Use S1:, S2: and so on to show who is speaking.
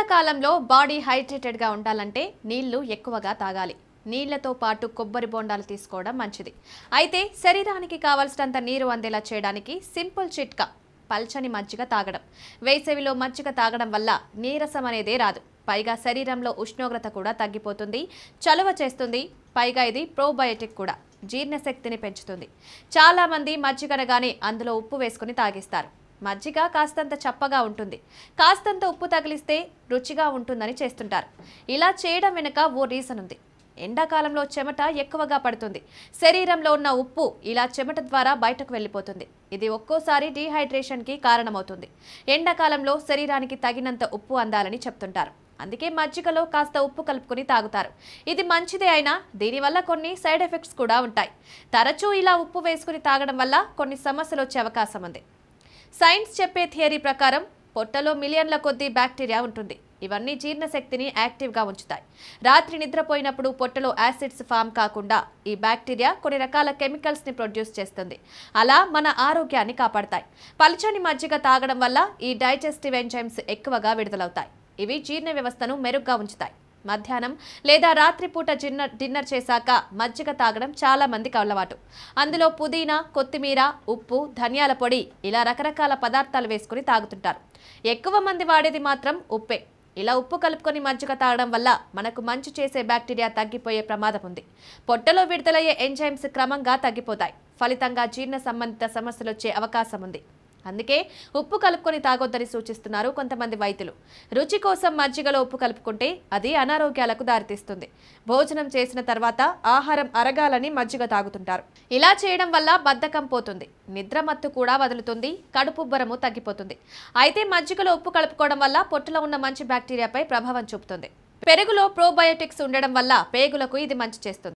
S1: ఎండాకాలంలో బాడీ హైడ్రేటెడ్గా ఉండాలంటే నీళ్లు ఎక్కువగా తాగాలి. నీళ్లతో పాటు కొబ్బరి బొండాలు తీసుకోవడం మంచిది. అయితే శరీరానికి కావలసినంత నీరు అందేలా చేయడానికి సింపుల్ చిట్కా పల్చని మజ్జిగ తాగడం. వేసవిలో మజ్జిగ తాగడం వల్ల నీరసం అనేదే రాదు. పైగా శరీరంలో ఉష్ణోగ్రత కూడా తగ్గిపోతుంది, చలువ చేస్తుంది. పైగా ఇది ప్రోబయోటిక్ కూడా, జీర్ణశక్తిని పెంచుతుంది. చాలా మంది మజ్జిగనగానే అందులో ఉప్పు వేసుకుని తాగిస్తారు. మజ్జిగ కాస్తంత చప్పగా ఉంటుంది, కాస్తంత ఉప్పు తగిలిస్తే రుచిగా ఉంటుందని చేస్తుంటారు. ఇలా చేయడం వెనుక ఓ రీజన్ ఉంది. ఎండాకాలంలో చెమట ఎక్కువగా పడుతుంది. శరీరంలో ఉన్న ఉప్పు ఇలా చెమట ద్వారా బయటకు వెళ్ళిపోతుంది. ఇది ఒక్కోసారి డీహైడ్రేషన్కి కారణమవుతుంది. ఎండాకాలంలో శరీరానికి తగినంత ఉప్పు అందాలని చెప్తుంటారు. అందుకే మజ్జిగలో కాస్త ఉప్పు కలుపుకొని తాగుతారు. ఇది మంచిదే అయినా దీనివల్ల కొన్ని సైడ్ ఎఫెక్ట్స్ కూడా ఉంటాయి. తరచూ ఇలా ఉప్పు వేసుకుని తాగడం వల్ల కొన్ని సమస్యలు వచ్చే అవకాశం ఉంది. సైన్స్ చెప్పే థియరీ ప్రకారం పొట్టలో మిలియన్ల కొద్దీ బ్యాక్టీరియా ఉంటుంది. ఇవన్నీ జీర్ణశక్తిని యాక్టివ్గా ఉంచుతాయి. రాత్రి నిద్రపోయినప్పుడు పొట్టలో యాసిడ్స్ ఫామ్ కాకుండా ఈ బ్యాక్టీరియా కొన్ని రకాల కెమికల్స్ని ప్రొడ్యూస్ చేస్తుంది. అలా మన ఆరోగ్యాన్ని కాపాడతాయి. పలుచని మజ్జిగ తాగడం వల్ల ఈ డైజెస్టివ్ ఎంజైమ్స్ ఎక్కువగా విడుదలవుతాయి. ఇవి జీర్ణ వ్యవస్థను మెరుగ్గా ఉంచుతాయి. మధ్యాహ్నం లేదా రాత్రిపూట డిన్నర్ చేశాక మజ్జిగ తాగడం చాలా మందికి అలవాటు. అందులో పుదీనా, కొత్తిమీర, ఉప్పు, ధనియాల పొడి ఇలా రకరకాల పదార్థాలు వేసుకుని తాగుతుంటారు. ఎక్కువ మంది వాడేది మాత్రం ఉప్పే. ఇలా ఉప్పు కలుపుకొని మజ్జిగ తాగడం వల్ల మనకు మంచి చేసే బ్యాక్టీరియా తగ్గిపోయే ప్రమాదం ఉంది. పొట్టలో విడుదలయ్యే ఎంజైమ్స్ క్రమంగా తగ్గిపోతాయి. ఫలితంగా జీర్ణ సంబంధిత సమస్యలు వచ్చే అవకాశం ఉంది. అందుకే ఉప్పు కలుపుకొని తాగొద్దని సూచిస్తున్నారు కొంతమంది వైద్యులు. రుచి కోసం మజ్జిగలో ఉప్పు కలుపుకుంటే అది అనారోగ్యాలకు దారితీస్తుంది. భోజనం చేసిన తర్వాత ఆహారం అరగాలని మజ్జిగ తాగుతుంటారు. ఇలా చేయడం వల్ల బద్ధకం పోతుంది, నిద్రమత్తు కూడా వదులుతుంది, కడుపుబ్బరము తగ్గిపోతుంది. అయితే మజ్జిగలో ఉప్పు కలుపుకోవడం వల్ల పొట్టలో ఉన్న మంచి బ్యాక్టీరియాపై ప్రభావం చూపుతుంది. పెరుగులో ప్రోబయోటిక్స్ ఉండడం వల్ల పేగులకు ఇది మంచి చేస్తుంది.